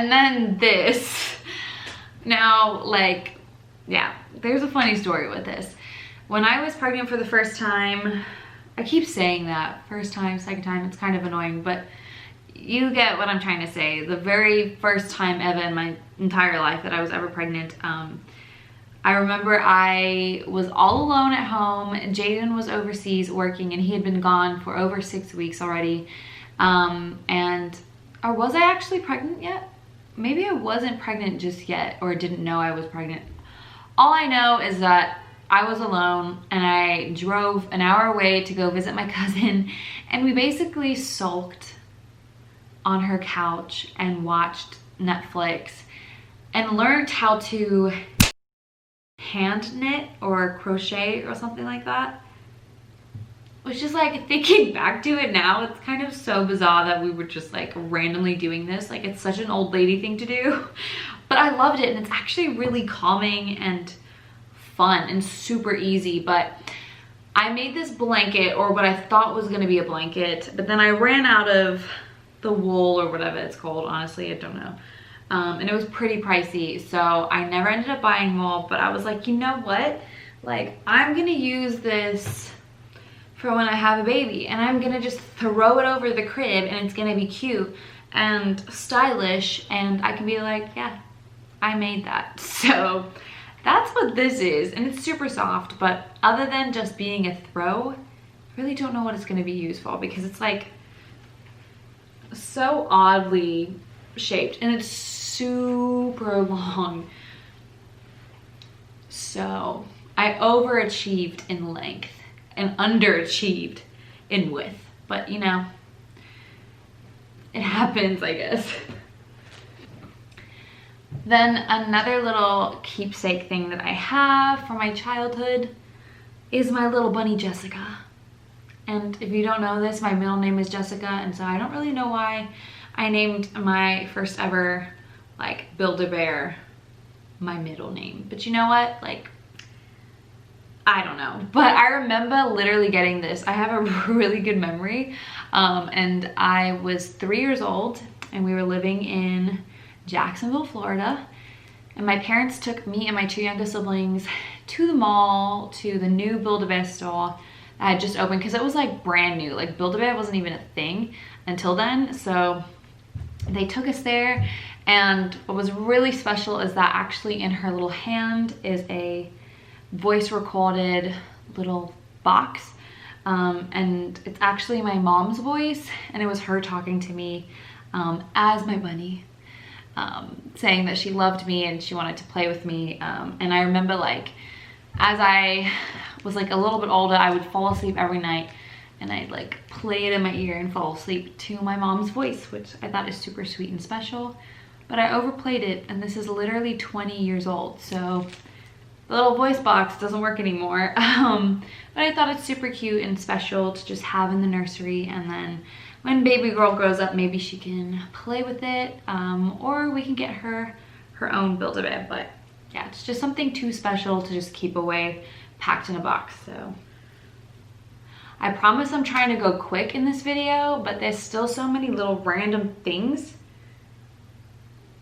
And then this. Now, like, yeah, there's a funny story with this. When I was pregnant for the first time, I keep saying that, first time, second time, it's kind of annoying, but you get what I'm trying to say. The very first time ever in my entire life that I was ever pregnant, I remember I was all alone at home. Jaden was overseas working and he had been gone for over 6 weeks already. Or was I actually pregnant yet? Maybe I wasn't pregnant just yet or didn't know I was pregnant. All I know is that I was alone and I drove an hour away to go visit my cousin, and we basically sulked on her couch and watched Netflix and learned how to hand knit or crochet or something like that. Which is like, thinking back to it now, it's kind of so bizarre that we were just like randomly doing this. Like, it's such an old lady thing to do, but I loved it, and it's actually really calming and fun and super easy. But I made this blanket, or what I thought was gonna be a blanket, but then I ran out of the wool or whatever it's called. Honestly, I don't know. And it was pretty pricey, so I never ended up buying wool. But I was like, you know what? Like, I'm gonna use this for when I have a baby, and I'm gonna just throw it over the crib, and it's gonna be cute and stylish, and I can be like, yeah, I made that. So that's what this is, and it's super soft. But other than just being a throw, I really don't know what it's gonna be used for, because it's like so oddly shaped and it's super long. So I overachieved in length and underachieved in width, but you know, it happens, I guess. Then another little keepsake thing that I have from my childhood is my little bunny Jessica. And if you don't know this, my middle name is Jessica, and so I don't really know why I named my first ever like Build-A-Bear my middle name. But you know what? Like, I don't know, but I remember literally getting this. I have a really good memory, and I was 3 years old, and we were living in Jacksonville, Florida, and my parents took me and my 2 younger siblings to the mall, to the new Build-A-Bear store that had just opened, because it was like brand new. Like, Build-A-Bear wasn't even a thing until then, so they took us there. And what was really special is that actually in her little hand is a voice recorded little box, and it's actually my mom's voice, and it was her talking to me as my bunny, saying that she loved me and she wanted to play with me. And I remember, like, as I was like a little bit older, I would fall asleep every night and I'd like play it in my ear and fall asleep to my mom's voice, which I thought is super sweet and special. But I overplayed it, and this is literally 20 years old, so the little voice box doesn't work anymore. But I thought it's super cute and special to just have in the nursery, and then when baby girl grows up, maybe she can play with it, or we can get her own Build-A-Bear. But yeah, it's just something too special to just keep away, packed in a box. So I promise I'm trying to go quick in this video, but there's still so many little random things.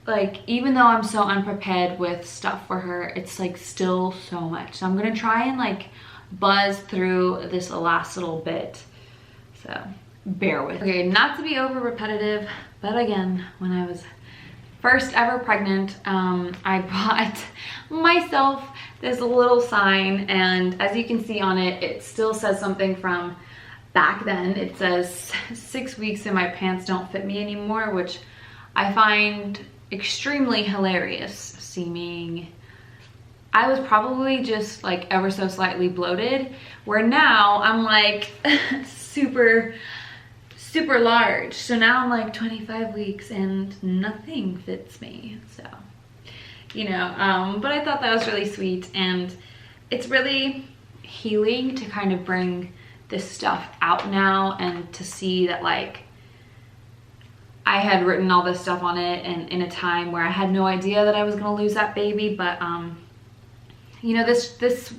Like, even though I'm so unprepared with stuff for her, it's like still so much. So I'm gonna try and like buzz through this last little bit. So bear with me. Okay, not to be over repetitive, but again, when I was first ever pregnant, I bought myself this little sign, and as you can see on it, it still says something from back then. It says 6 weeks and my pants don't fit me anymore, which I find extremely hilarious, seeming I was probably just like ever so slightly bloated, where now I'm like super large. So now I'm like 25 weeks and nothing fits me. So, you know, but I thought that was really sweet, and it's really healing to kind of bring this stuff out now and to see that like I had written all this stuff on it and in a time where I had no idea that I was gonna lose that baby. But you know, this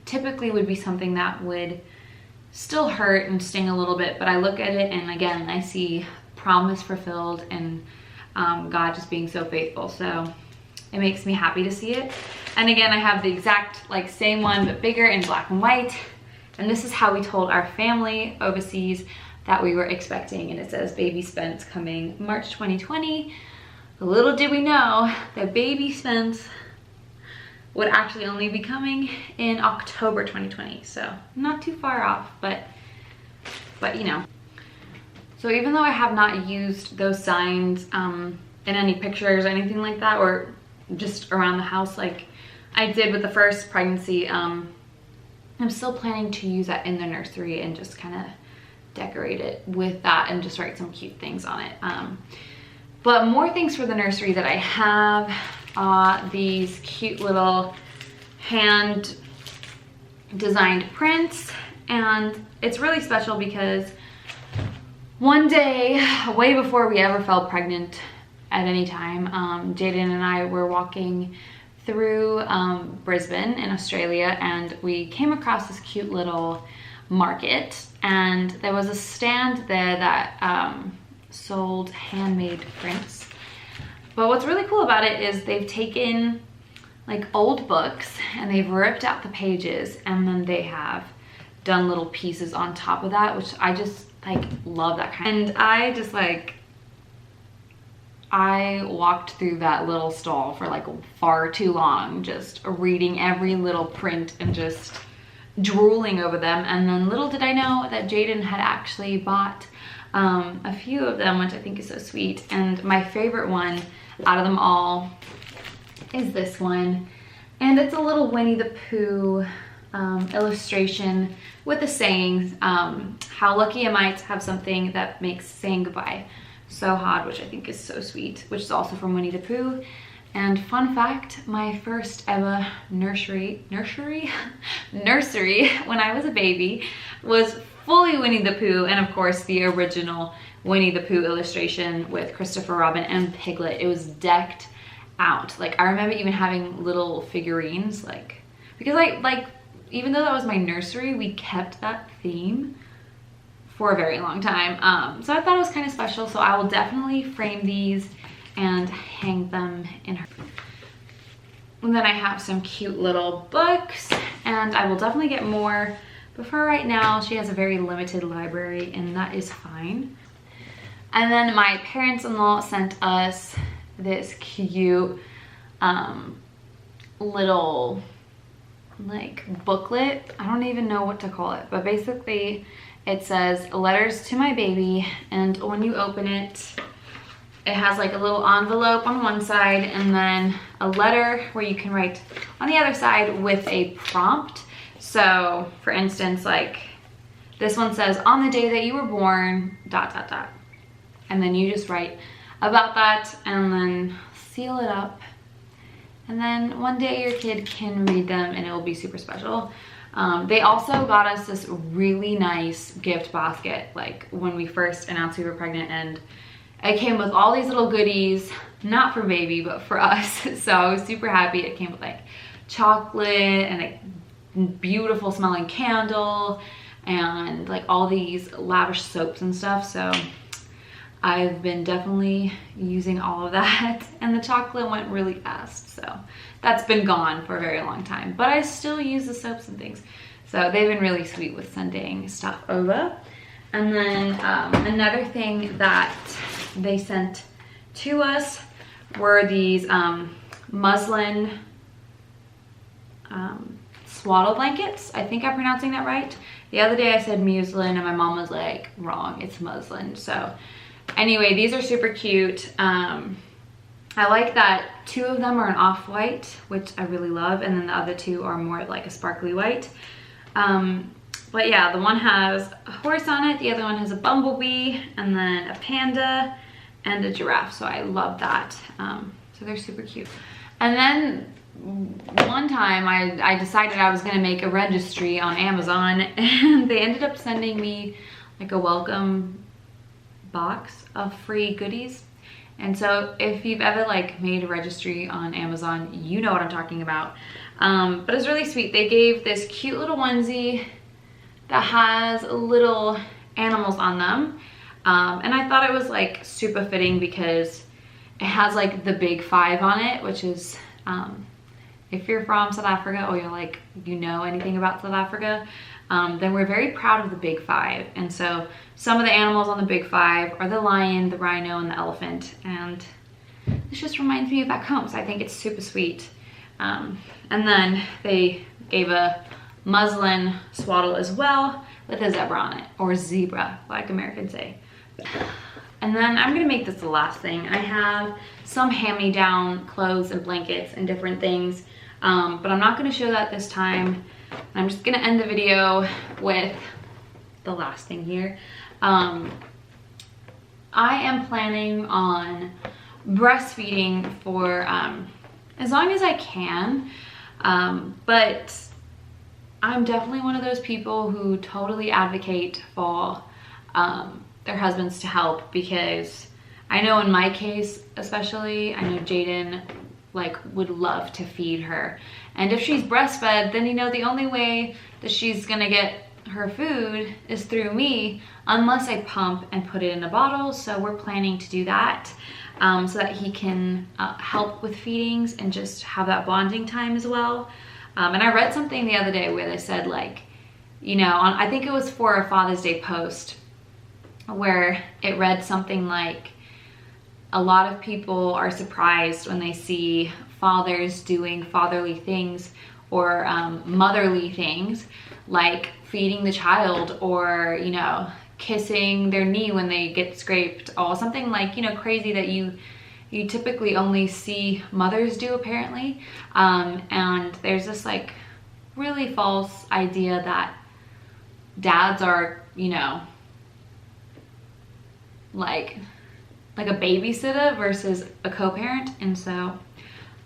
typically would be something that would still hurt and sting a little bit, but I look at it and again I see promise fulfilled, and God just being so faithful. So it makes me happy to see it. And again, I have the exact like same one, but bigger in black and white. And this is how we told our family overseas that we were expecting. And it says baby Spence coming March 2020. Little did we know that baby Spence would actually only be coming in October 2020. So not too far off, but you know. So even though I have not used those signs in any pictures or anything like that, or just around the house like I did with the first pregnancy, I'm still planning to use that in the nursery and just kind of decorate it with that and just write some cute things on it. But more things for the nursery that I have are these cute little hand designed prints. And it's really special because one day, way before we ever fell pregnant at any time, Jaden and I were walking through Brisbane in Australia, and we came across this cute little market, and there was a stand there that sold handmade prints. But what's really cool about it is they've taken like old books and they've ripped out the pages, and then they have done little pieces on top of that, which I just like love that kind. And I just like, I walked through that little stall for like far too long, just reading every little print and just drooling over them. And then little did I know that Jaden had actually bought a few of them, which I think is so sweet. And my favorite one out of them all is this one. And it's a little Winnie the Pooh illustration with the sayings, how lucky am I to have something that makes saying goodbye so hard, which I think is so sweet, which is also from Winnie the Pooh. And fun fact, my first ever nursery when I was a baby was fully Winnie the Pooh, and of course the original Winnie the Pooh illustration with Christopher Robin and Piglet. It was decked out. Like I remember even having little figurines, like, because like even though that was my nursery, we kept that theme for a very long time. So I thought it was kind of special. So I will definitely frame these and hang them in her. And then I have some cute little books, and I will definitely get more. But for right now, she has a very limited library, and that is fine. And then my parents-in-law sent us this cute little like booklet. I don't even know what to call it, but basically it says letters to my baby, and when you open it, it has like a little envelope on one side and then a letter where you can write on the other side with a prompt. So for instance, like this one says, on the day that you were born, ... And then you just write about that and then seal it up. And then one day your kid can read them and it will be super special. They also got us this really nice gift basket, like when we first announced we were pregnant, and it came with all these little goodies, not for baby, but for us. So I was super happy. It came with like chocolate and a beautiful smelling candle and like all these lavish soaps and stuff. So I've been definitely using all of that, and the chocolate went really fast, so that's been gone for a very long time, but I still use the soaps and things. So they've been really sweet with sending stuff over. And then another thing that they sent to us were these muslin swaddle blankets. I think I'm pronouncing that right. The other day I said muslin and my mom was like, wrong, it's muslin. So anyway, these are super cute. I like that 2 of them are an off-white, which I really love, and then the other 2 are more like a sparkly white. But yeah, the one has a horse on it, the other one has a bumblebee, and then a panda and a giraffe, so I love that. So they're super cute. And then one time I decided I was gonna make a registry on Amazon, and they ended up sending me like a welcome box of free goodies. And so if you've ever like made a registry on Amazon, you know what I'm talking about. But it's really sweet. They gave this cute little onesie that has little animals on them. And I thought it was like super fitting because It has like the big 5 on it, which is, if you're from South Africa or you're like, you know anything about South Africa, then we're very proud of the big 5. And so some of the animals on the big 5 are the lion, the rhino, and the elephant. And this just reminds me of back home, so I think it's super sweet. And then they gave a muslin swaddle as well with a zebra on it, or zebra, like Americans say. And then I'm gonna make this the last thing. I have some hand-me-down clothes and blankets and different things, but I'm not gonna show that this time. I'm just gonna end the video with the last thing here. I am planning on breastfeeding for as long as I can, but I'm definitely one of those people who totally advocate for their husbands to help, because I know in my case especially, I know Jaden like would love to feed her, and if she's breastfed, then you know the only way that she's gonna get her food is through me, unless I pump and put it in a bottle. So we're planning to do that, so that he can help with feedings and just have that bonding time as well. And I read something the other day where they said, like, you know, I think it was for a Father's Day post, where it read something like, a lot of people are surprised when they see fathers doing fatherly things or motherly things, like feeding the child, or, you know, kissing their knee when they get scraped, or something like, you know, crazy that you typically only see mothers do, apparently. And there's this like really false idea that dads are, you know, like a babysitter versus a co-parent. And so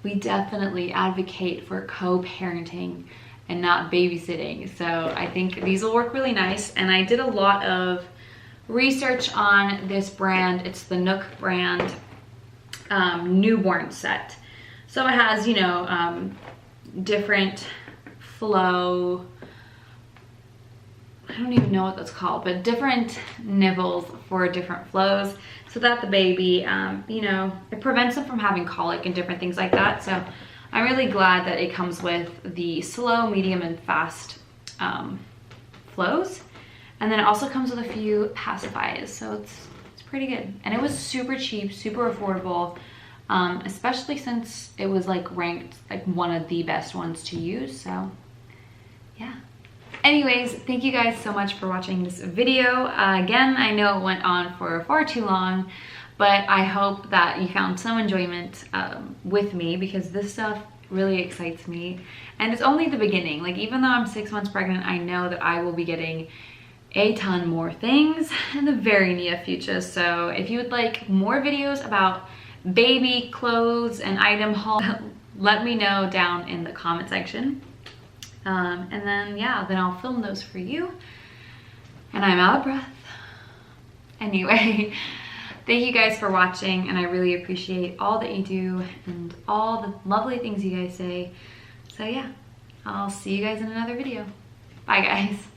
we definitely advocate for co-parenting and not babysitting. So I think these will work really nice. And I did a lot of research on this brand. It's the Nook brand newborn set. So it has, you know, different flow, I don't even know what that's called, but different nibbles for different flows, so that the baby, you know, it prevents them from having colic and different things like that. So I'm really glad that it comes with the slow, medium, and fast flows. And then it also comes with a few pacifiers, so it's pretty good. And it was super cheap, super affordable, especially since it was like ranked like one of the best ones to use. So yeah. Anyways, thank you guys so much for watching this video. Again, I know it went on for far too long, but I hope that you found some enjoyment with me, because this stuff really excites me. And it's only the beginning. Like, even though I'm 6 months pregnant, I know that I will be getting a ton more things in the very near future. So if you would like more videos about baby clothes and item haul, let me know down in the comment section. And then, yeah, then I'll film those for you. And I'm out of breath. Anyway, thank you guys for watching, and I really appreciate all that you do and all the lovely things you guys say. So yeah, I'll see you guys in another video. Bye guys.